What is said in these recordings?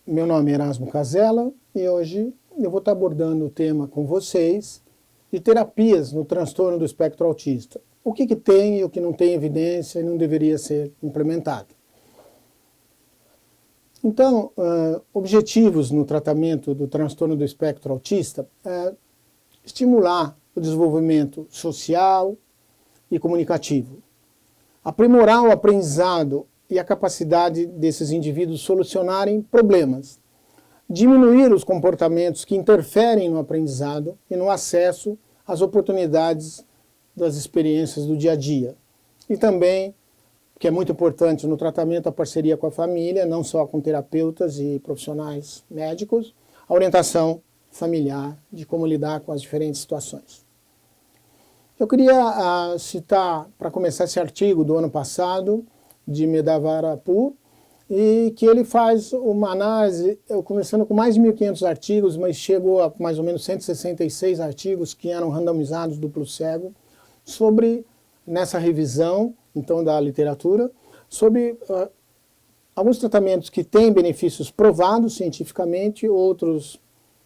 meu nome é Erasmo Casella e hoje eu vou estar abordando o tema com vocês de terapias no transtorno do espectro autista. O que tem e o que não tem evidência e não deveria ser implementado. Então, objetivos no tratamento do transtorno do espectro autista é estimular o desenvolvimento social e comunicativo, aprimorar o aprendizado e a capacidade desses indivíduos solucionarem problemas, diminuir os comportamentos que interferem no aprendizado e no acesso às oportunidades das experiências do dia a dia. E também, que é muito importante no tratamento, a parceria com a família, não só com terapeutas e profissionais médicos, a orientação familiar de como lidar com as diferentes situações. Eu queria citar, para começar, esse artigo do ano passado, de Medavarapu, e que ele faz uma análise, começando com mais de 1.500 artigos, mas chegou a mais ou menos 166 artigos que eram randomizados duplo cego, sobre, nessa revisão, então, da literatura, sobre alguns tratamentos que têm benefícios provados cientificamente, outros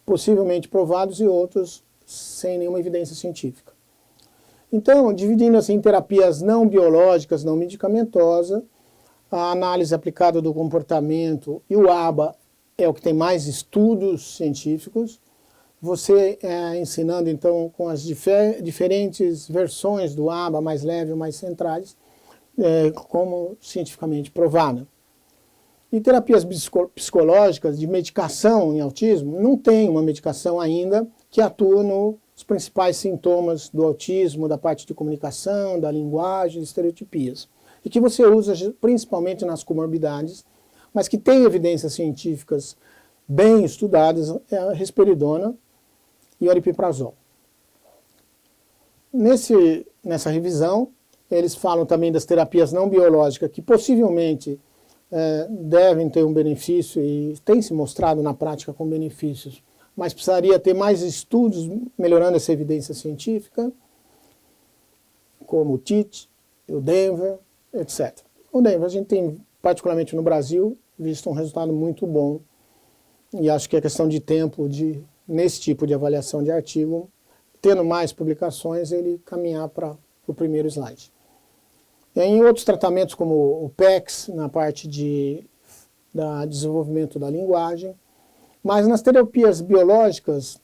possivelmente provados e outros sem nenhuma evidência científica. Então, dividindo assim em terapias não biológicas, não medicamentosas, a análise aplicada do comportamento e o ABA é o que tem mais estudos científicos. Você ensinando então com as diferentes versões do ABA, mais leve ou mais centrais, como cientificamente provada. E terapias psicológicas de medicação em autismo, não tem uma medicação ainda que atua nos principais sintomas do autismo, da parte de comunicação, da linguagem, estereotipias. E que você usa principalmente nas comorbidades, mas que tem evidências científicas bem estudadas, é a risperidona e o aripiprazol. Nessa revisão, eles falam também das terapias não biológicas, que possivelmente devem ter um benefício e tem se mostrado na prática com benefícios, mas precisaria ter mais estudos melhorando essa evidência científica, como o TIT, o Denver, etc. O Denver, a gente tem, particularmente no Brasil, visto um resultado muito bom, e acho que é questão de tempo, nesse tipo de avaliação de artigo, tendo mais publicações, ele caminhar para o primeiro slide. E em outros tratamentos, como o PECS, na parte de desenvolvimento da linguagem, mas nas terapias biológicas,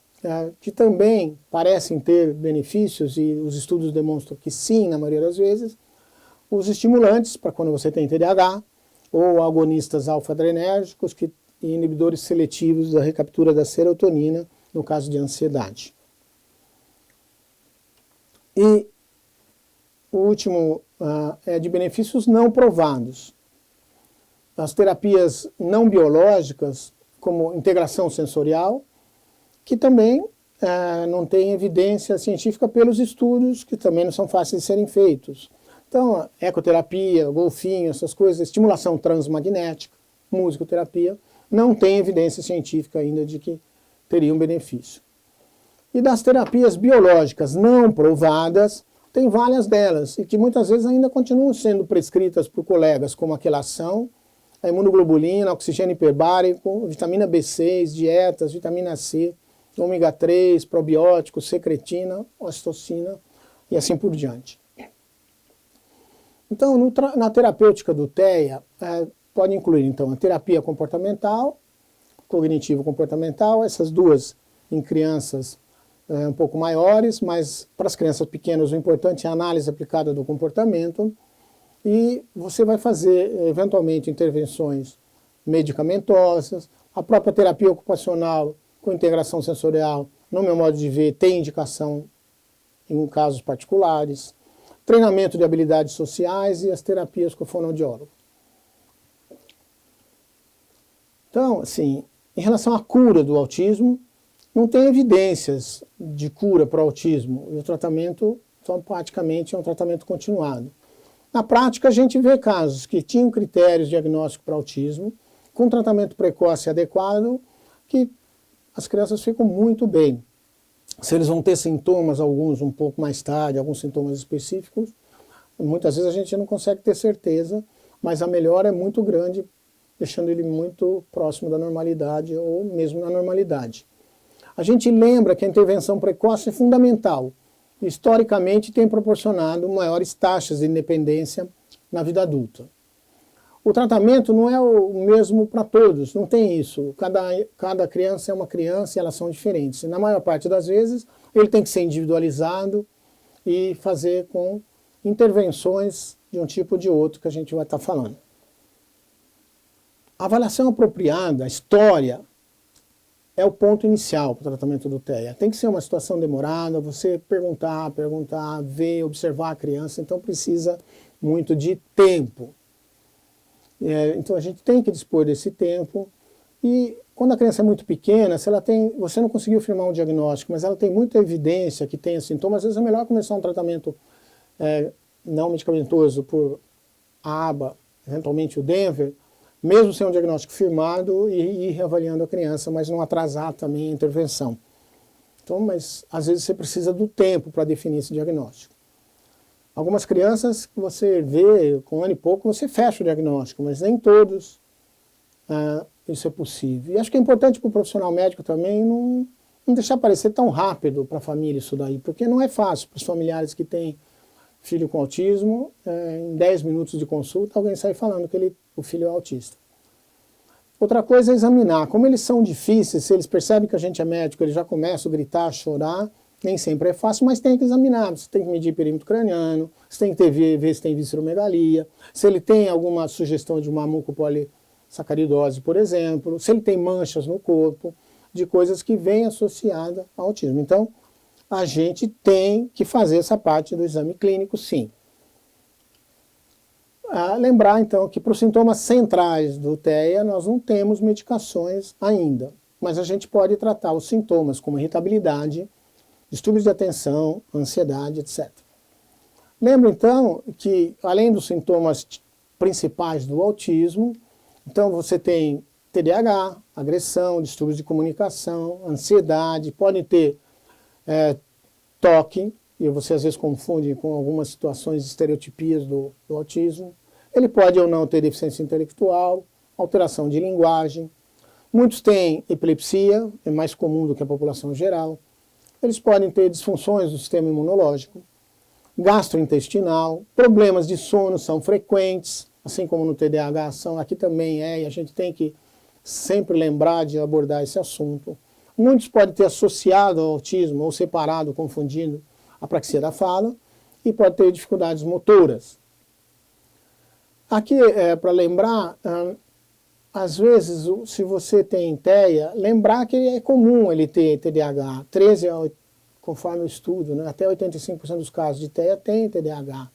que também parecem ter benefícios, e os estudos demonstram que sim, na maioria das vezes, os estimulantes, para quando você tem TDAH, ou agonistas alfa-adrenérgicos, e inibidores seletivos da recaptura da serotonina, no caso de ansiedade. E o último é de benefícios não provados. As terapias não biológicas, como integração sensorial, que também não tem evidência científica pelos estudos, que também não são fáceis de serem feitos. Então, ecoterapia, golfinho, essas coisas, estimulação transmagnética, musicoterapia, não tem evidência científica ainda de que teria um benefício. E das terapias biológicas não provadas, tem várias delas, e que muitas vezes ainda continuam sendo prescritas por colegas, como a quelação, a imunoglobulina, oxigênio hiperbárico, vitamina B6, dietas, vitamina C, ômega 3, probióticos, secretina, ocitocina e assim por diante. Então, na terapêutica do TEA, pode incluir então a terapia comportamental, cognitivo-comportamental, essas duas em crianças um pouco maiores, mas para as crianças pequenas o importante é a análise aplicada do comportamento, e você vai fazer eventualmente intervenções medicamentosas, a própria terapia ocupacional com integração sensorial, no meu modo de ver, tem indicação em casos particulares, treinamento de habilidades sociais e as terapias com o fonoaudiólogo. Então, assim, em relação à cura do autismo, não tem evidências de cura para o autismo, e o tratamento, então, praticamente, é um tratamento continuado. Na prática, a gente vê casos que tinham critérios diagnósticos para autismo, com tratamento precoce adequado, que as crianças ficam muito bem. Se eles vão ter sintomas, alguns um pouco mais tarde, alguns sintomas específicos, muitas vezes a gente não consegue ter certeza, mas a melhora é muito grande deixando ele muito próximo da normalidade ou mesmo na normalidade. A gente lembra que a intervenção precoce é fundamental. Historicamente tem proporcionado maiores taxas de independência na vida adulta. O tratamento não é o mesmo para todos, não tem isso. Cada criança é uma criança e elas são diferentes. E na maior parte das vezes, ele tem que ser individualizado e fazer com intervenções de um tipo ou de outro que a gente vai estar falando. A avaliação apropriada, a história, é o ponto inicial para o tratamento do TEA. Tem que ser uma situação demorada, você perguntar, ver, observar a criança, então precisa muito de tempo. Então a gente tem que dispor desse tempo e quando a criança é muito pequena, se ela tem, você não conseguiu firmar um diagnóstico, mas ela tem muita evidência que tem sintomas, às vezes é melhor começar um tratamento não medicamentoso por ABA, eventualmente o Denver, mesmo sem um diagnóstico firmado e ir reavaliando a criança, mas não atrasar também a intervenção. Então, mas às vezes você precisa do tempo para definir esse diagnóstico. Algumas crianças que você vê com 1 ano e pouco, você fecha o diagnóstico, mas nem todos isso é possível. E acho que é importante para o profissional médico também não deixar aparecer tão rápido para a família isso daí, porque não é fácil para os familiares que têm filho com autismo, em 10 minutos de consulta, alguém sai falando que o filho é autista. Outra coisa é examinar. Como eles são difíceis, se eles percebem que a gente é médico, eles já começam a gritar, a chorar, nem sempre é fácil, mas tem que examinar. Você tem que medir perímetro craniano, você tem que ver se tem visceromegalia, se ele tem alguma sugestão de uma mucopolissacaridose, por exemplo, se ele tem manchas no corpo, de coisas que vêm associadas ao autismo. Então, a gente tem que fazer essa parte do exame clínico, sim. Lembrar, então, que para os sintomas centrais do TEA, nós não temos medicações ainda, mas a gente pode tratar os sintomas como irritabilidade, distúrbios de atenção, ansiedade, etc. Lembra, então, que além dos sintomas principais do autismo, então você tem TDAH, agressão, distúrbios de comunicação, ansiedade, pode ter toque, e você às vezes confunde com algumas situações de estereotipias do autismo. Ele pode ou não ter deficiência intelectual, alteração de linguagem. Muitos têm epilepsia, é mais comum do que a população geral. Eles podem ter disfunções do sistema imunológico, gastrointestinal, problemas de sono são frequentes, assim como no TDAH são, aqui também e a gente tem que sempre lembrar de abordar esse assunto. Muitos podem ter associado ao autismo ou separado, confundindo a apraxia da fala, e pode ter dificuldades motoras. Aqui, para lembrar, às vezes, se você tem TEA, lembrar que é comum ele ter TDAH. Conforme o estudo, né, até 85% dos casos de TEA tem TDAH.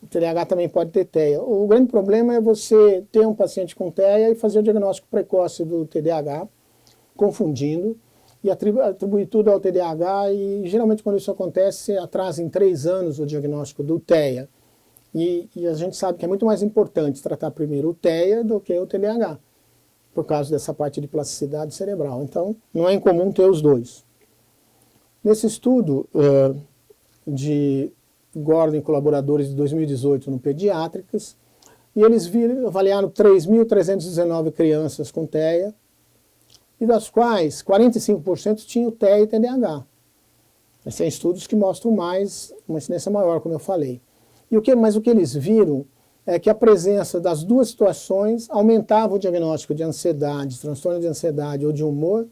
O TDAH também pode ter TEA. O grande problema é você ter um paciente com TEA e fazer o diagnóstico precoce do TDAH, confundindo, e atribuir tudo ao TDAH, e geralmente quando isso acontece, atrasa em 3 anos o diagnóstico do TEA. E a gente sabe que é muito mais importante tratar primeiro o TEA do que o TDAH, por causa dessa parte de plasticidade cerebral. Então, não é incomum ter os dois. Nesse estudo de Gordon e colaboradores de 2018 no Pediátricas, e eles avaliaram 3.319 crianças com TEA, e das quais 45% tinham TEA e TDAH. Esses são estudos que mostram uma incidência maior, como eu falei. Mas o que eles viram é que a presença das duas situações aumentava o diagnóstico de ansiedade, transtorno de ansiedade ou de humor,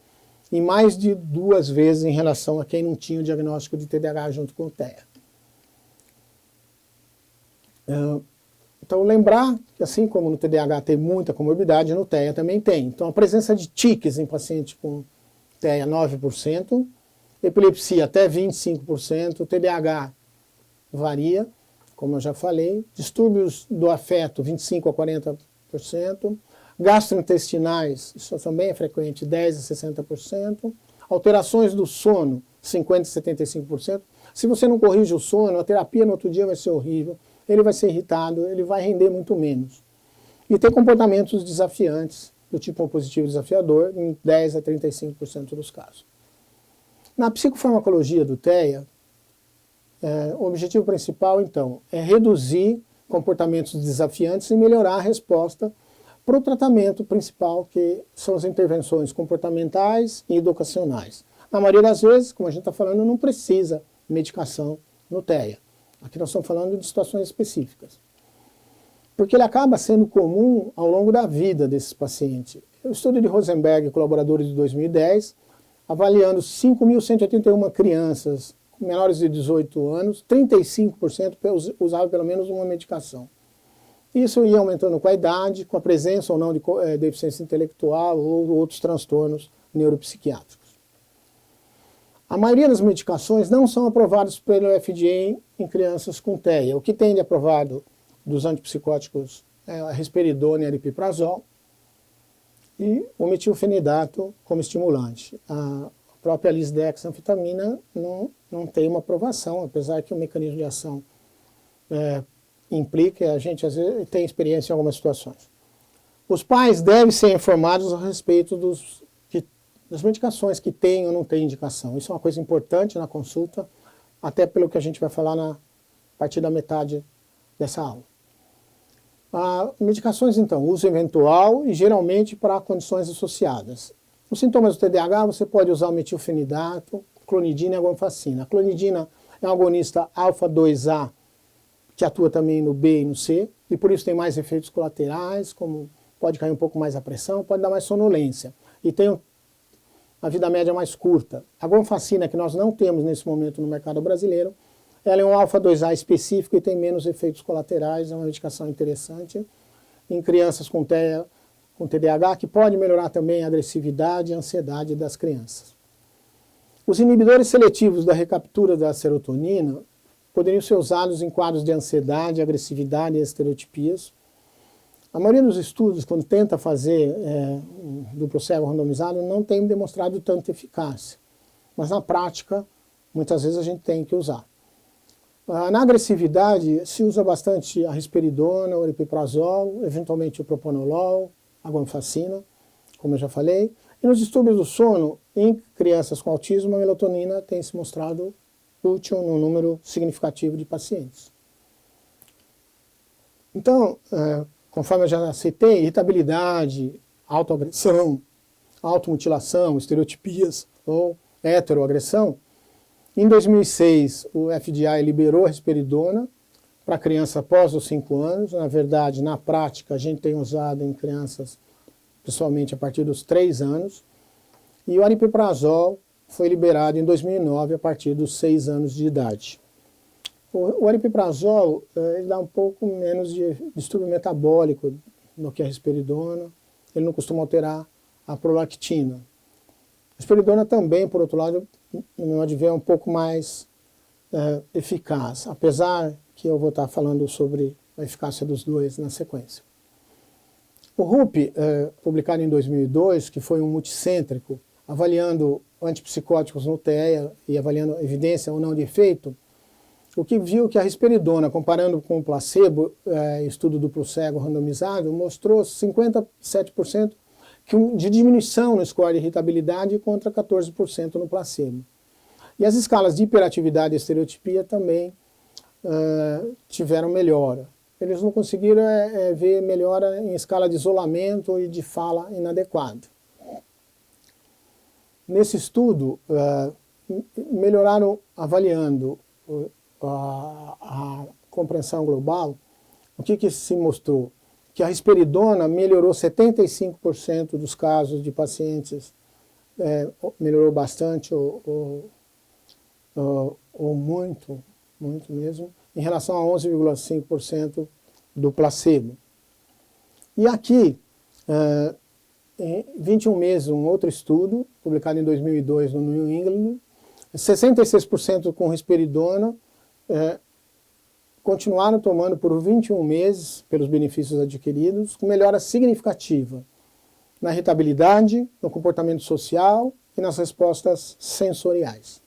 em mais de 2 vezes em relação a quem não tinha o diagnóstico de TDAH junto com o TEA. Então, lembrar que assim como no TDAH tem muita comorbidade, no TEA também tem. Então, a presença de tiques em paciente com TEA, 9%, epilepsia até 25%, TDAH varia, como eu já falei, distúrbios do afeto, 25% a 40%, gastrointestinais, isso também é frequente, 10% a 60%, alterações do sono, 50% a 75%. Se você não corrige o sono, a terapia no outro dia vai ser horrível, ele vai ser irritado, ele vai render muito menos. E tem comportamentos desafiantes, do tipo positivo desafiador, em 10% a 35% dos casos. Na psicofarmacologia do TEA, o objetivo principal, então, é reduzir comportamentos desafiantes e melhorar a resposta para o tratamento principal, que são as intervenções comportamentais e educacionais. Na maioria das vezes, como a gente está falando, não precisa medicação no TEA. Aqui nós estamos falando de situações específicas. Porque ele acaba sendo comum ao longo da vida desses pacientes. O estudo de Rosenberg e colaboradores de 2010, avaliando 5.181 crianças menores de 18 anos, 35% usavam pelo menos uma medicação. Isso ia aumentando com a idade, com a presença ou não de deficiência intelectual ou outros transtornos neuropsiquiátricos. A maioria das medicações não são aprovadas pelo FDA em crianças com TEA. O que tem de aprovado dos antipsicóticos é a risperidona e aripiprazol e o metilfenidato como estimulante. A própria lisdexanfetamina não tem uma aprovação, apesar que o mecanismo de ação implica, a gente às vezes tem experiência em algumas situações. Os pais devem ser informados a respeito das medicações que têm ou não têm indicação. Isso é uma coisa importante na consulta, até pelo que a gente vai falar a partir da metade dessa aula. Medicações, então, uso eventual e geralmente para condições associadas. Nos sintomas do TDAH, você pode usar o metilfenidato, clonidina e agonfacina. A clonidina é um agonista alfa-2A, que atua também no B e no C, e por isso tem mais efeitos colaterais, como pode cair um pouco mais a pressão, pode dar mais sonolência. E tem a vida média mais curta. A agonfacina, que nós não temos nesse momento no mercado brasileiro, ela é um alfa-2A específico e tem menos efeitos colaterais, é uma medicação interessante em crianças com TDAH, que pode melhorar também a agressividade e a ansiedade das crianças. Os inibidores seletivos da recaptura da serotonina poderiam ser usados em quadros de ansiedade, agressividade e estereotipias. A maioria dos estudos, quando tenta fazer duplo cego randomizado, não tem demonstrado tanta eficácia. Mas na prática, muitas vezes a gente tem que usar. Na agressividade, se usa bastante a risperidona, o aripiprazol, eventualmente o propanolol, a agonfacina, como eu já falei. E nos distúrbios do sono, em crianças com autismo, a melatonina tem se mostrado útil num número significativo de pacientes. Então, conforme eu já citei, irritabilidade, autoagressão, automutilação, estereotipias ou heteroagressão. Em 2006, o FDA liberou a risperidona para criança após os 5 anos. Na verdade, na prática, a gente tem usado em crianças, pessoalmente, a partir dos 3 anos. E o aripiprazol foi liberado em 2009, a partir dos 6 anos de idade. O aripiprazol ele dá um pouco menos de distúrbio metabólico do que a risperidona. Ele não costuma alterar a prolactina. A risperidona também, por outro lado, no meu modo de ver, é um pouco mais eficaz, apesar que eu vou estar falando sobre a eficácia dos dois na sequência. O RUP, publicado em 2002, que foi um multicêntrico, avaliando antipsicóticos no TEA e avaliando evidência ou não de efeito, o que viu que a risperidona, comparando com o placebo, estudo duplo cego randomizado, mostrou 57% de diminuição no score de irritabilidade contra 14% no placebo. E as escalas de hiperatividade e estereotipia também tiveram melhora. Eles não conseguiram ver melhora em escala de isolamento e de fala inadequada. Nesse estudo, melhoraram avaliando a compreensão global. O que se mostrou? Que a risperidona melhorou 75% dos casos de pacientes, melhorou bastante ou muito mesmo, em relação a 11,5% do placebo. E aqui, em 21 meses, um outro estudo, publicado em 2002 no New England, 66% com risperidona, continuaram tomando por 21 meses, pelos benefícios adquiridos, com melhora significativa na irritabilidade, no comportamento social e nas respostas sensoriais.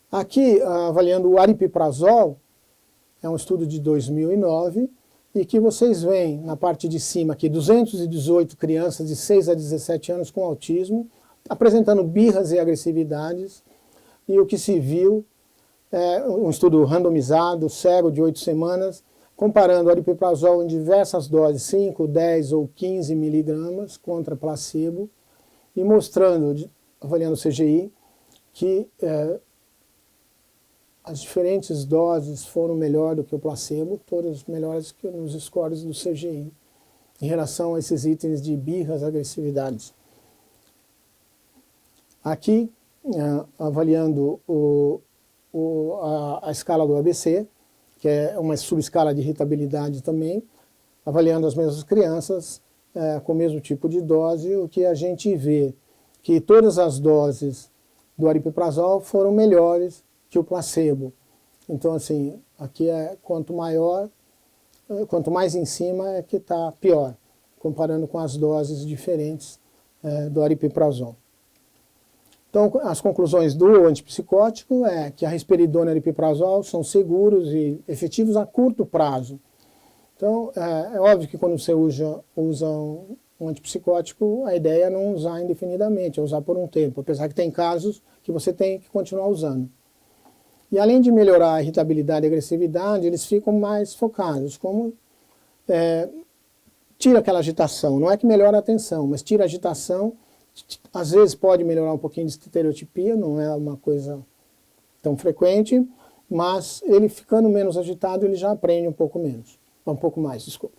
Aqui, avaliando o aripiprazol, é um estudo de 2009, e que vocês veem na parte de cima aqui, 218 crianças de 6 a 17 anos com autismo, apresentando birras e agressividades, e o que se viu um estudo randomizado, cego, de 8 semanas, comparando aripiprazol em diversas doses, 5, 10 ou 15 miligramas contra placebo, e mostrando, avaliando o CGI, que as diferentes doses foram melhor do que o placebo, todas melhores que nos scores do CGI, em relação a esses itens de birras, agressividades. Aqui, avaliando a escala do ABC, que é uma subescala de irritabilidade também, avaliando as mesmas crianças com o mesmo tipo de dose, o que a gente vê que todas as doses do aripiprazol foram melhores que o placebo. Então, assim, aqui quanto mais em cima é que está pior, comparando com as doses diferentes do aripiprazol. Então, as conclusões do antipsicótico é que a risperidona e o aripiprazol são seguros e efetivos a curto prazo. Então, é óbvio que quando você usa um antipsicótico, a ideia é não usar indefinidamente, é usar por um tempo, apesar que tem casos que você tem que continuar usando. E além de melhorar a irritabilidade e agressividade, eles ficam mais focados, como tira aquela agitação, não é que melhora a atenção, mas tira a agitação. Às vezes pode melhorar um pouquinho de estereotipia, não é uma coisa tão frequente, mas ele ficando menos agitado, ele já aprende um pouco mais, desculpa.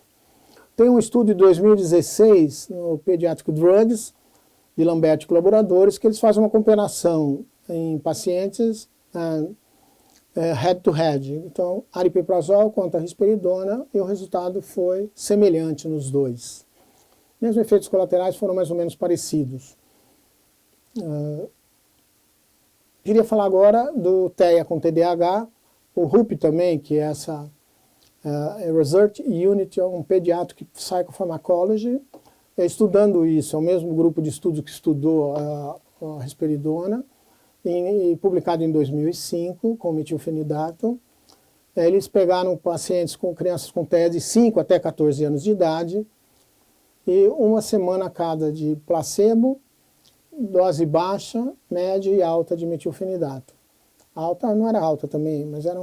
Tem um estudo de 2016 no Pediatric Drugs, de Lambert e colaboradores, que eles fazem uma comparação em pacientes head-to-head. Então, aripiprazol contra risperidona, e o resultado foi semelhante nos dois. Mesmo efeitos colaterais foram mais ou menos parecidos. Queria falar agora do TEA com TDAH, o RUP também, que é essa Research Unit on Pediatric Psychopharmacology, estudando isso, é o mesmo grupo de estudos que estudou a risperidona, e publicado em 2005, com metilfenidato. Eles pegaram pacientes com crianças com TEA de 5 até 14 anos de idade, e uma semana cada de placebo, dose baixa, média e alta de metilfenidato. Alta não era alta também, mas era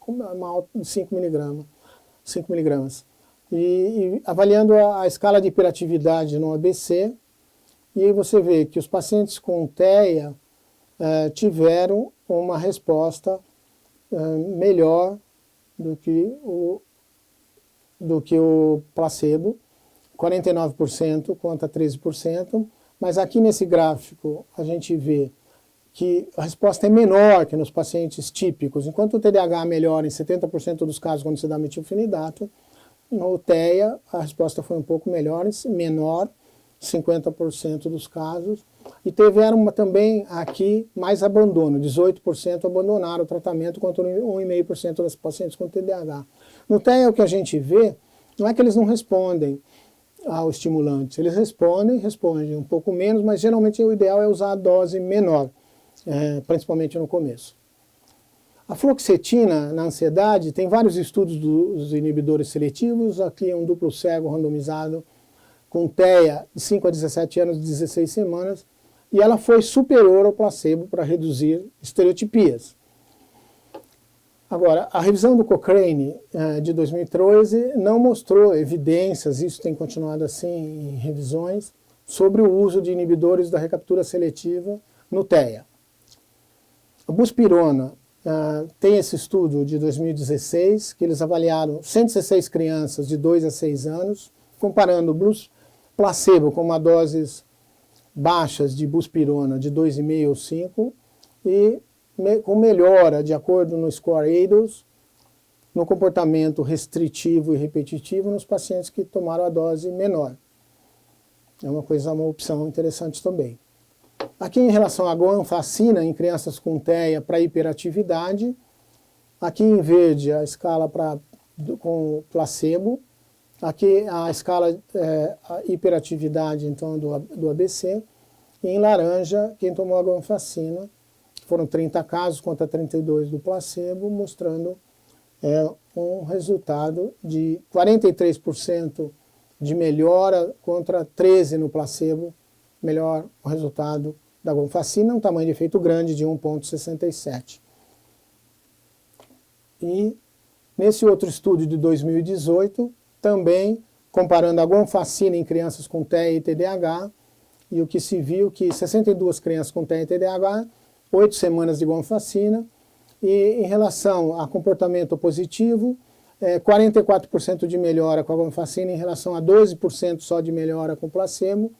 uma alta de 5 miligramas. E avaliando a escala de hiperatividade no ABC, e aí você vê que os pacientes com TEA tiveram uma resposta melhor do que o placebo, 49% contra 13%, mas aqui nesse gráfico a gente vê que a resposta é menor que nos pacientes típicos. Enquanto o TDAH melhora em 70% dos casos quando se dá metilfenidato, no TEA a resposta foi um pouco menor, 50% dos casos. E tiveram também aqui mais abandono, 18% abandonaram o tratamento contra 1,5% das pacientes com TDAH. No TEA o que a gente vê não é que eles não respondem ao estimulante, eles respondem um pouco menos, mas geralmente o ideal é usar a dose menor, principalmente no começo. A fluoxetina na ansiedade, tem vários estudos dos inibidores seletivos, aqui é um duplo cego randomizado com TEA de 5 a 17 anos, 16 semanas, e ela foi superior ao placebo para reduzir estereotipias. Agora, a revisão do Cochrane de 2013 não mostrou evidências, isso tem continuado assim em revisões, sobre o uso de inibidores da recaptura seletiva no TEA. A buspirona tem esse estudo de 2016, que eles avaliaram 116 crianças de 2 a 6 anos, comparando placebo com uma doses baixas de buspirona de 2,5 ou 5, e com melhora, de acordo no score ADOS, no comportamento restritivo e repetitivo nos pacientes que tomaram a dose menor. É uma opção interessante também. Aqui em relação à guanfacina em crianças com TEA para hiperatividade, aqui em verde a escala com placebo, aqui a escala a hiperatividade então do ABC, e em laranja quem tomou a guanfacina. Foram 30 casos contra 32 do placebo, mostrando um resultado de 43% de melhora contra 13% no placebo, melhor o resultado da guanfacina, um tamanho de efeito grande de 1,67. E Nesse outro estudo de 2018, também comparando a guanfacina em crianças com TEA e TDAH, e o que se viu que 62 crianças com TEA e TDAH, 8 semanas de guanfacina, e em relação a comportamento positivo, 44% de melhora com a guanfacina em relação a 12% só de melhora com placebo,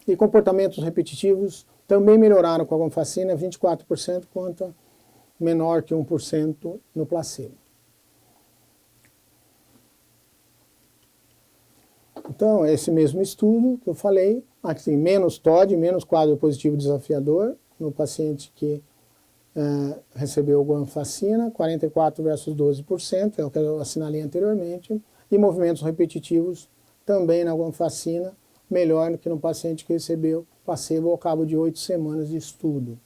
e comportamentos repetitivos também melhoraram com a guanfacina, 24% contra menor que 1% no placebo. Então, esse mesmo estudo que eu falei, aqui menos TOD, menos quadro positivo desafiador no paciente que recebeu guanfacina, 44% versus 12%, é o que eu assinalei anteriormente, e movimentos repetitivos também na guanfacina, melhor do que no paciente que recebeu placebo ao cabo de 8 semanas de estudo.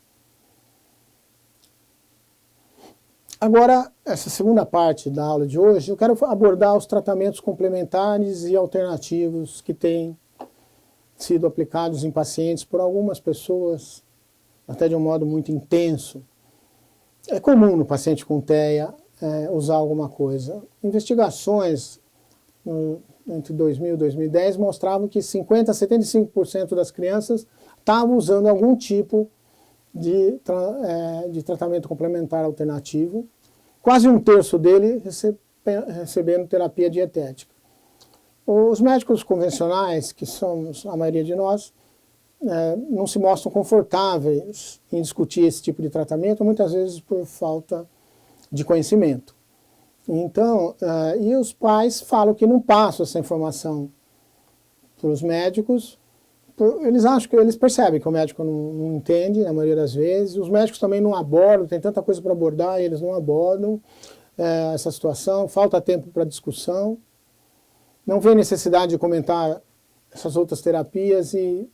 Agora, essa segunda parte da aula de hoje, eu quero abordar os tratamentos complementares e alternativos que têm sido aplicados em pacientes por algumas pessoas, até de um modo muito intenso. É comum no paciente com TEA usar alguma coisa. Investigações entre 2000 e 2010 mostravam que 50% a 75% das crianças estavam usando algum tipo de tratamento complementar alternativo, quase um terço dele recebendo terapia dietética. Os médicos convencionais, que somos a maioria de nós, não se mostram confortáveis em discutir esse tipo de tratamento, muitas vezes por falta de conhecimento. Então, e os pais falam que não passam essa informação para os médicos. Eles acham que eles percebem que o médico não entende, na maioria das vezes. Os médicos também não abordam, tem tanta coisa para abordar e eles não abordam essa situação. Falta tempo para discussão. Não vê necessidade de comentar essas outras terapias e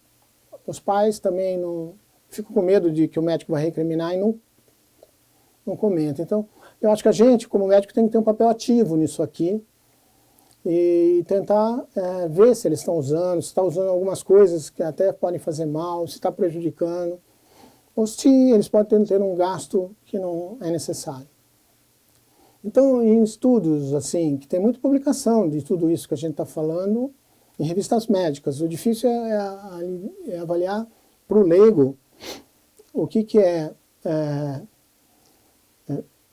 os pais também não ficam com medo de que o médico vai recriminar e não comenta. Então, eu acho que a gente, como médico, tem que ter um papel ativo nisso aqui e tentar ver se eles estão usando, se está usando algumas coisas que até podem fazer mal, se está prejudicando, ou se eles podem ter um gasto que não é necessário. Então, em estudos, assim, que tem muita publicação de tudo isso que a gente está falando, em revistas médicas, o difícil é avaliar para o leigo o que é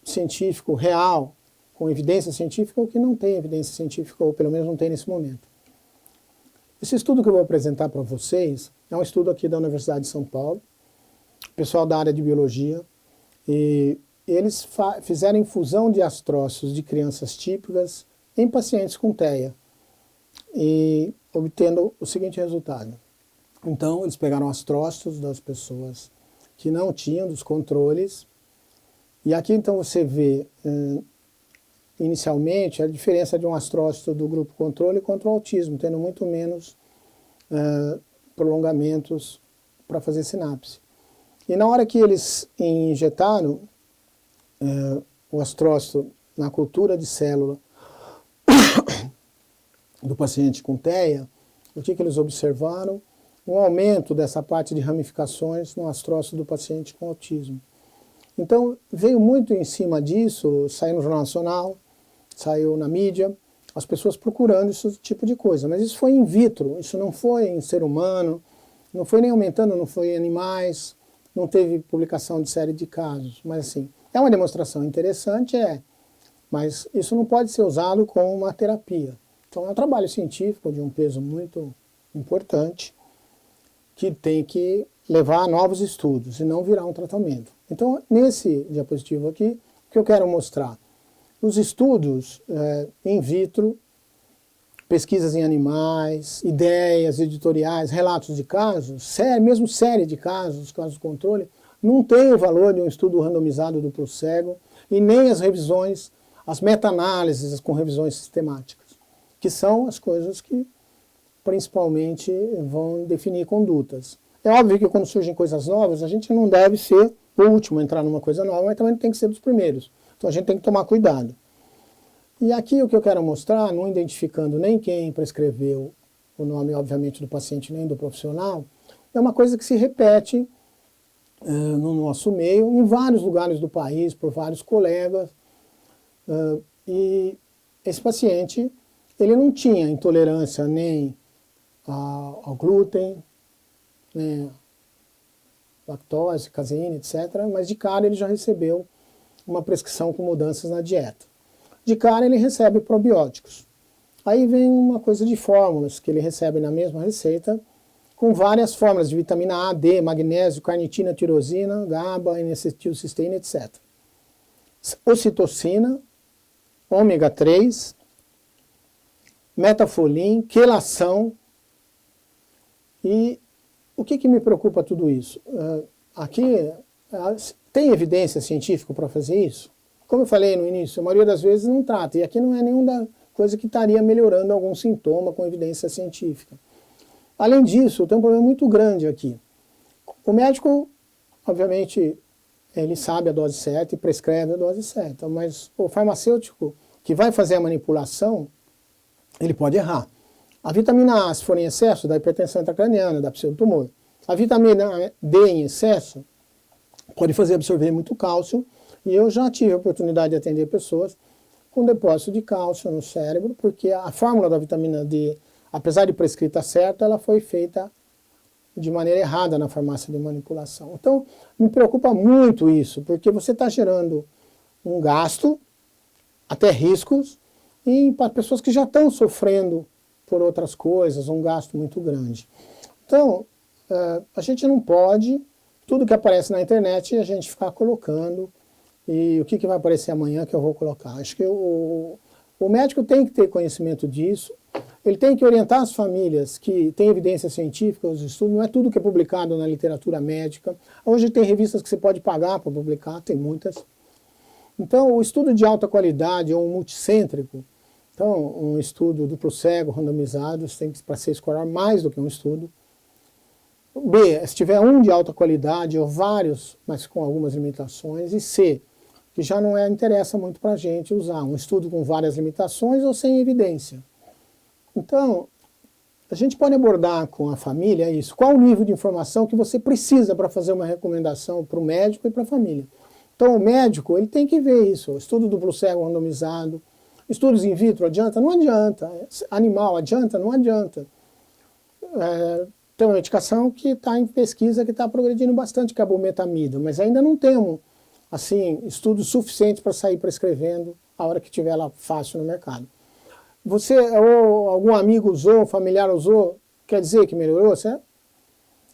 científico, real, com evidência científica, ou que não tem evidência científica, ou pelo menos não tem nesse momento. Esse estudo que eu vou apresentar para vocês é um estudo aqui da Universidade de São Paulo, pessoal da área de biologia, e eles fizeram infusão de astrócitos de crianças típicas em pacientes com TEA, e obtendo o seguinte resultado. Então, eles pegaram astrócitos das pessoas que não tinham, dos controles, e aqui então você vê, inicialmente, a diferença de um astrócito do grupo controle contra o autismo, tendo muito menos prolongamentos para fazer sinapse. E na hora que eles injetaram o astrócito na cultura de célula do paciente com TEA, o que eles observaram? Um aumento dessa parte de ramificações no astrócito do paciente com autismo. Então, veio muito em cima disso, saiu no Jornal Nacional, saiu na mídia, as pessoas procurando esse tipo de coisa. Mas isso foi in vitro, isso não foi em ser humano, não foi nem aumentando, não foi em animais, não teve publicação de série de casos. Mas assim, é uma demonstração interessante, mas isso não pode ser usado como uma terapia. Então é um trabalho científico de um peso muito importante, que tem que levar a novos estudos e não virar um tratamento. Então, nesse diapositivo aqui, o que eu quero mostrar? Os estudos in vitro, pesquisas em animais, ideias editoriais, relatos de casos, mesmo série de casos, casos de controle, não tem o valor de um estudo randomizado duplo cego e nem as revisões, as meta-análises com revisões sistemáticas, que são as coisas que principalmente vão definir condutas. É óbvio que quando surgem coisas novas, a gente não deve ser o último a entrar numa coisa nova, mas também tem que ser dos primeiros. Então a gente tem que tomar cuidado. E aqui o que eu quero mostrar, não identificando nem quem prescreveu o nome, obviamente, do paciente, nem do profissional, é uma coisa que se repete no nosso meio, em vários lugares do país, por vários colegas, E esse paciente, ele não tinha intolerância nem ao glúten, nem lactose, caseína, etc. Mas de cara ele já recebeu uma prescrição com mudanças na dieta. De cara ele recebe probióticos. Aí vem uma coisa de fórmulas que ele recebe na mesma receita, com várias fórmulas de vitamina A, D, magnésio, carnitina, tirosina, GABA, N-acetilcisteína, etc. Ocitocina, ômega 3, metafolim, quelação. E o que me preocupa tudo isso? Aqui tem evidência científica para fazer isso? Como eu falei no início, a maioria das vezes não trata, e aqui não é nenhuma coisa que estaria melhorando algum sintoma com evidência científica. Além disso, tem um problema muito grande aqui. O médico, obviamente, ele sabe a dose certa e prescreve a dose certa, mas o farmacêutico que vai fazer a manipulação, ele pode errar. A vitamina A, se for em excesso, dá hipertensão intracraniana, dá pseudotumor. A vitamina D em excesso pode fazer absorver muito cálcio, e eu já tive a oportunidade de atender pessoas com depósito de cálcio no cérebro, porque a fórmula da vitamina D, apesar de prescrita certa, ela foi feita de maneira errada na farmácia de manipulação. Então, me preocupa muito isso, porque você está gerando um gasto, até riscos, para pessoas que já estão sofrendo por outras coisas, um gasto muito grande. Então, a gente não pode, tudo que aparece na internet, a gente ficar colocando, e o que vai aparecer amanhã que eu vou colocar. Acho que o médico tem que ter conhecimento disso, ele tem que orientar as famílias que têm evidência científica, os estudos, não é tudo que é publicado na literatura médica. Hoje tem revistas que você pode pagar para publicar, tem muitas. Então, o estudo de alta qualidade ou um multicêntrico, então, um estudo duplo cego, randomizado, tem que, para ser escolar, mais do que um estudo. B, se tiver um de alta qualidade ou vários, mas com algumas limitações. E C, que já não interessa muito para a gente usar um estudo com várias limitações ou sem evidência. Então, a gente pode abordar com a família isso. Qual o nível de informação que você precisa para fazer uma recomendação para o médico e para a família? Então, o médico ele tem que ver isso. Estudo duplo cego randomizado. Estudos in vitro adianta? Não adianta. Animal adianta? Não adianta. Tem uma medicação que está em pesquisa que está progredindo bastante, que é a bumetamida, mas ainda não temos assim, estudos suficientes para sair prescrevendo a hora que tiver ela fácil no mercado. Você ou algum amigo usou, um familiar usou, quer dizer que melhorou? Certo?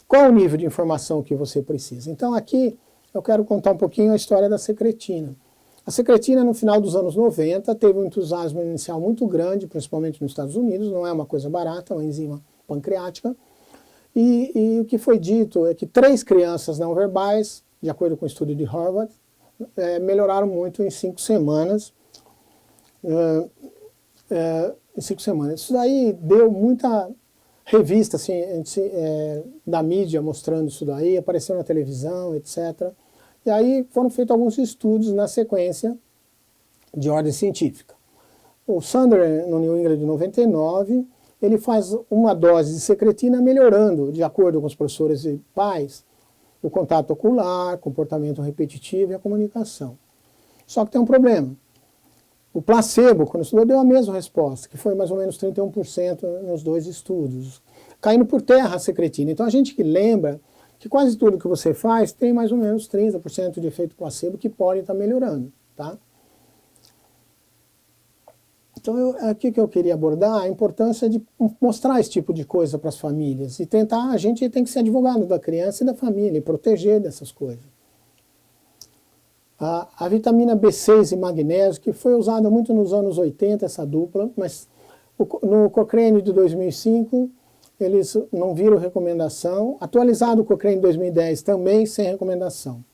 Qual o nível de informação que você precisa? Então aqui eu quero contar um pouquinho a história da secretina. A secretina no final dos anos 90 teve um entusiasmo inicial muito grande, principalmente nos Estados Unidos, não é uma coisa barata, é uma enzima pancreática. E o que foi dito é que 3 crianças não verbais, de acordo com o estudo de Harvard, melhoraram muito em 5 semanas. Em 5 semanas. Isso daí deu muita revista assim, da mídia mostrando isso daí, apareceu na televisão, etc. E aí foram feitos alguns estudos na sequência de ordem científica. O Sander, no New England de 99, ele faz uma dose de secretina melhorando, de acordo com os professores e pais, o contato ocular, comportamento repetitivo e a comunicação. Só que tem um problema. O placebo, quando estudou, deu a mesma resposta, que foi mais ou menos 31% nos 2 estudos, caindo por terra a secretina. Então a gente que lembra que quase tudo que você faz tem mais ou menos 30% de efeito placebo que pode estar melhorando, tá? Então, aqui que eu queria abordar a importância de mostrar esse tipo de coisa para as famílias e tentar, a gente tem que ser advogado da criança e da família e proteger dessas coisas. A vitamina B6 e magnésio, que foi usada muito nos anos 80, essa dupla, mas no Cochrane de 2005, eles não viram recomendação. Atualizado o Cochrane de 2010, também sem recomendação.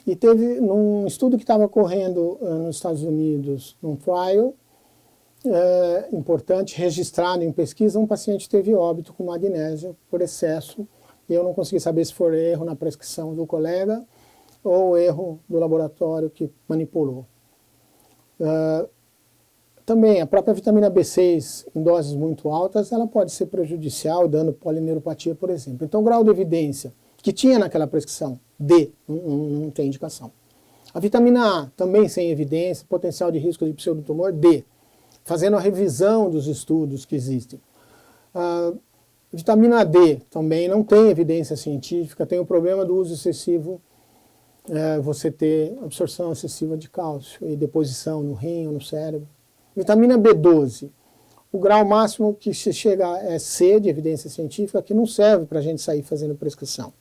E teve, num estudo que estava correndo nos Estados Unidos, num trial, importante, registrado em pesquisa, um paciente teve óbito com magnésio por excesso, e eu não consegui saber se foi erro na prescrição do colega ou erro do laboratório que manipulou. Também a própria vitamina B6 em doses muito altas, ela pode ser prejudicial, dando polineuropatia, por exemplo. Então o grau de evidência que tinha naquela prescrição, D, não tem indicação. A vitamina A, também sem evidência, potencial de risco de pseudotumor. D, fazendo a revisão dos estudos que existem. Vitamina D também não tem evidência científica, tem o problema do uso excessivo, você ter absorção excessiva de cálcio e deposição no rim ou no cérebro. Vitamina B12, o grau máximo que se chega é C, de evidência científica, que não serve para a gente sair fazendo prescrição.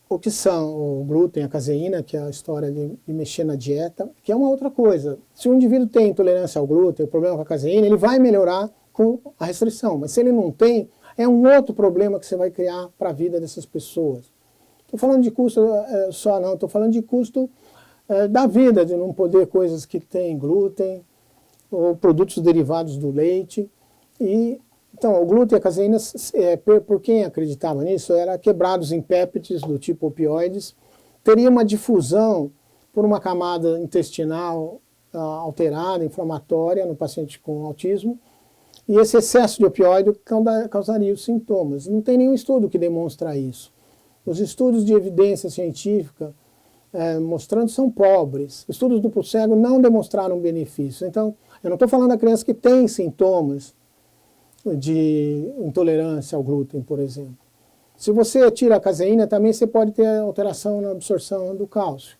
O que são o glúten, a caseína, que é a história de mexer na dieta, que é uma outra coisa. Se o indivíduo tem intolerância ao glúten, o problema com a caseína, ele vai melhorar com a restrição. Mas se ele não tem, é um outro problema que você vai criar para a vida dessas pessoas. Estou falando de custo só não, estou falando de custo da vida, de não poder coisas que têm glúten, ou produtos derivados do leite. Então, o glúten e a caseína, por quem acreditava nisso, era quebrados em péptides do tipo opioides, teria uma difusão por uma camada intestinal alterada, inflamatória, no paciente com autismo, e esse excesso de opioide causaria os sintomas. Não tem nenhum estudo que demonstra isso. Os estudos de evidência científica mostrando são pobres. Estudos duplo cego não demonstraram benefício. Então, eu não estou falando da criança que tem sintomas de intolerância ao glúten, por exemplo. Se você tira a caseína, também você pode ter alteração na absorção do cálcio.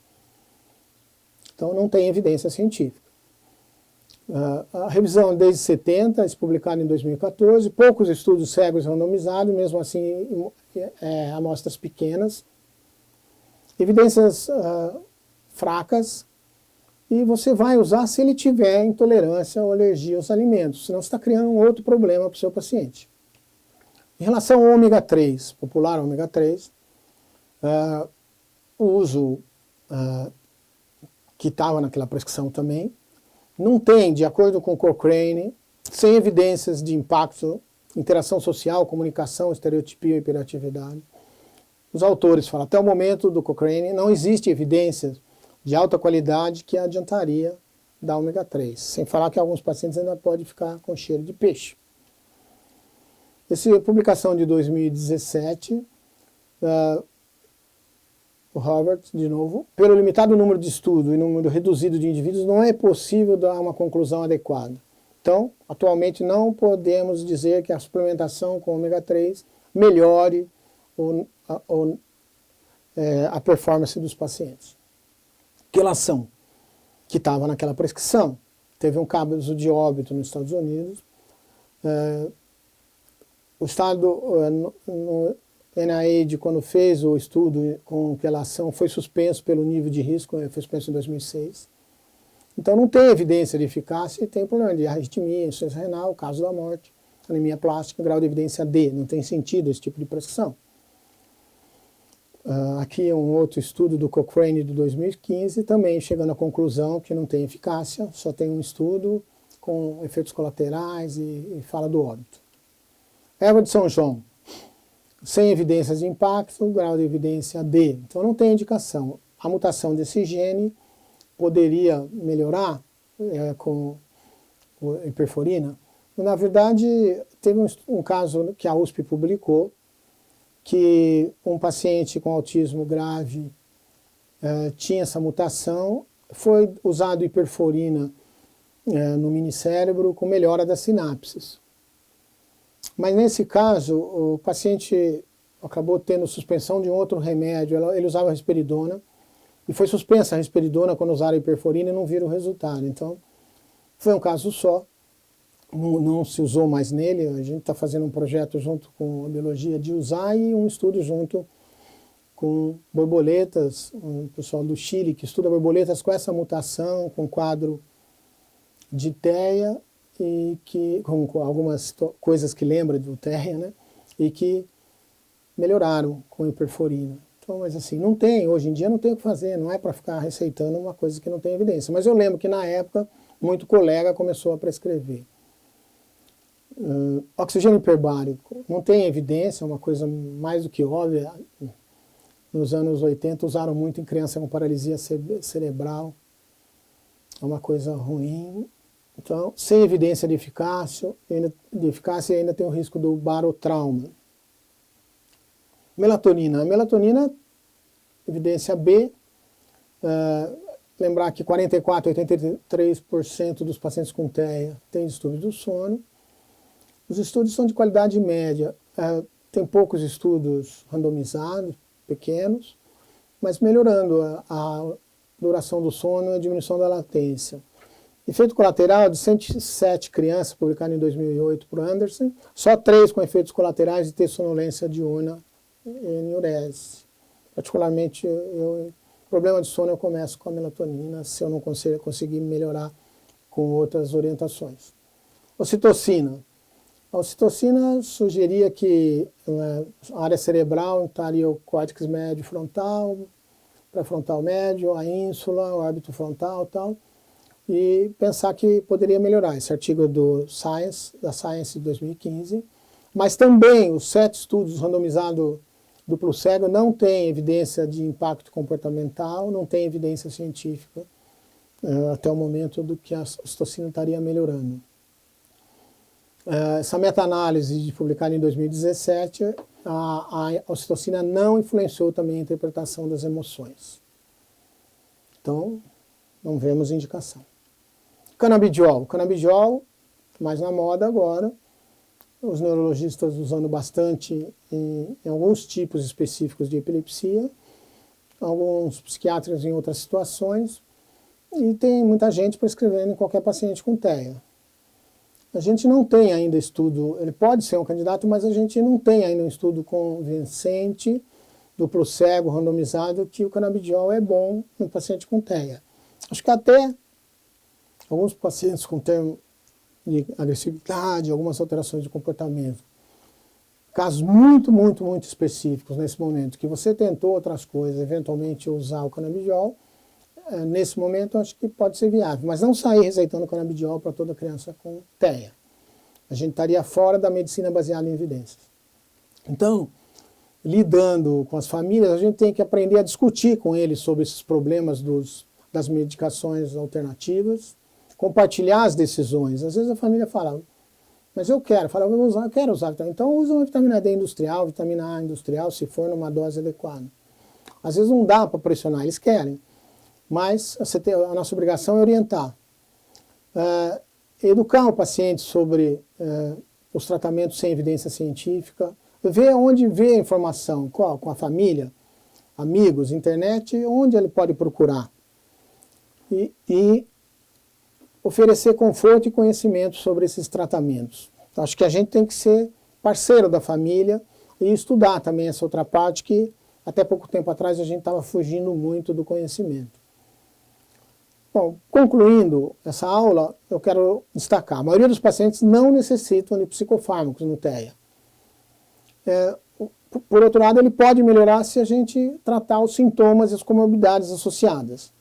Então, não tem evidência científica. A revisão desde 70, publicada em 2014, poucos estudos cegos randomizados, mesmo assim amostras pequenas, evidências fracas, e você vai usar se ele tiver intolerância ou alergia aos alimentos, senão você está criando um outro problema para o seu paciente. Em relação ao ômega 3, popular ômega 3, o uso que estava naquela prescrição também, não tem, de acordo com Cochrane, sem evidências de impacto, interação social, comunicação, estereotipia e hiperatividade. Os autores falam, até o momento do Cochrane, não existe evidência de alta qualidade que adiantaria da ômega 3, sem falar que alguns pacientes ainda podem ficar com cheiro de peixe. Essa publicação de 2017, o Robert, de novo, pelo limitado número de estudos e número reduzido de indivíduos, não é possível dar uma conclusão adequada. Então, atualmente não podemos dizer que a suplementação com ômega 3 melhore a performance dos pacientes. Relação que estava naquela prescrição. Teve um caso de óbito nos Estados Unidos. O Estado, no NIH, quando fez o estudo com relação, foi suspenso pelo nível de risco, foi suspenso em 2006. Então não tem evidência de eficácia e tem problema de arritmia, insuficiência renal, caso da morte, anemia plástica, grau de evidência D. Não tem sentido esse tipo de prescrição. Aqui é um outro estudo do Cochrane de 2015, também chegando à conclusão que não tem eficácia, só tem um estudo com efeitos colaterais e fala do óbito. Erva de São João, sem evidências de impacto, grau de evidência D, então não tem indicação. A mutação desse gene poderia melhorar com hiperforina? Na verdade, teve um caso que a USP publicou, que um paciente com autismo grave tinha essa mutação, foi usado hiperforina no minicérebro com melhora das sinapses. Mas nesse caso, o paciente acabou tendo suspensão de um outro remédio, ele usava risperidona, e foi suspensa a risperidona quando usaram a hiperforina e não viram o resultado. Então, foi um caso só. Não se usou mais nele, a gente está fazendo um projeto junto com a biologia de usar e um estudo junto com borboletas, o pessoal do Chile que estuda borboletas com essa mutação, com quadro de TEA e com algumas coisas que lembram do TEA, né? E que melhoraram com hiperforina. Então, mas assim, não tem, hoje em dia não tem o que fazer, não é para ficar receitando uma coisa que não tem evidência. Mas eu lembro que na época, muito colega começou a prescrever. Oxigênio hiperbárico, não tem evidência, é uma coisa mais do que óbvia. Nos anos 80 usaram muito em criança com paralisia cerebral, é uma coisa ruim. Então, sem evidência de eficácia ainda tem o risco do barotrauma. Melatonina. A melatonina evidência B, lembrar que 44% a 83% dos pacientes com TEA têm distúrbio do sono. Os estudos são de qualidade média, tem poucos estudos randomizados, pequenos, mas melhorando a duração do sono e a diminuição da latência. Efeito colateral de 107 crianças, publicado em 2008 por Anderson, só 3 com efeitos colaterais de ter sonolência diurna e enurese. Particularmente, problema de sono eu começo com a melatonina, se eu não conseguir melhorar com outras orientações. Ocitocina. A ocitocina sugeria que a área cerebral estaria o córtex médio frontal, pré-frontal médio, a ínsula, o órbito frontal e tal, e pensar que poderia melhorar. Esse artigo da Science de 2015, mas também os 7 estudos randomizados duplo cego não tem evidência de impacto comportamental, não tem evidência científica até o momento do que a ocitocina estaria melhorando. Essa meta-análise publicada em 2017, a ocitocina não influenciou também a interpretação das emoções. Então, não vemos indicação. Canabidiol. Canabidiol, mais na moda agora, os neurologistas usando bastante em alguns tipos específicos de epilepsia, alguns psiquiatras em outras situações, e tem muita gente prescrevendo em qualquer paciente com TEA. A gente não tem ainda estudo, ele pode ser um candidato, mas a gente não tem ainda um estudo convincente, duplo cego, randomizado, que o canabidiol é bom no paciente com TEA. Acho que até alguns pacientes com termo de agressividade, algumas alterações de comportamento, casos muito específicos nesse momento, que você tentou outras coisas, eventualmente usar o canabidiol, nesse momento acho que pode ser viável, mas não sair receitando canabidiol para toda criança com TEA. A gente estaria fora da medicina baseada em evidências. Então, lidando com as famílias, a gente tem que aprender a discutir com eles sobre esses problemas das medicações alternativas, compartilhar as decisões. Às vezes a família fala, mas eu quero usar. Então usa uma vitamina D industrial, vitamina A industrial, se for numa dose adequada. Às vezes não dá para pressionar, eles querem. Mas a nossa obrigação é orientar. Educar o paciente sobre os tratamentos sem evidência científica, ver onde vê a informação, com a família, amigos, internet, onde ele pode procurar. E oferecer conforto e conhecimento sobre esses tratamentos. Então, acho que a gente tem que ser parceiro da família e estudar também essa outra parte que até pouco tempo atrás a gente estava fugindo muito do conhecimento. Bom, concluindo essa aula, eu quero destacar, a maioria dos pacientes não necessitam de psicofármacos no TEA. Por outro lado, ele pode melhorar se a gente tratar os sintomas e as comorbidades associadas.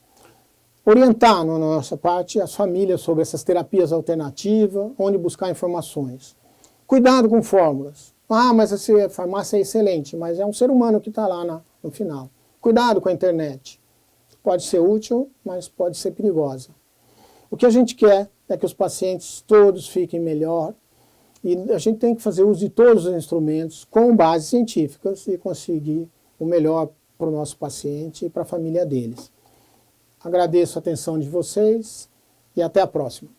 Orientar, na nossa parte, as famílias sobre essas terapias alternativas, onde buscar informações. Cuidado com fórmulas. Mas essa farmácia é excelente, mas é um ser humano que está lá no final. Cuidado com a internet. Pode ser útil, mas pode ser perigosa. O que a gente quer é que os pacientes todos fiquem melhor e a gente tem que fazer uso de todos os instrumentos com bases científicas e conseguir o melhor para o nosso paciente e para a família deles. Agradeço a atenção de vocês e até a próxima.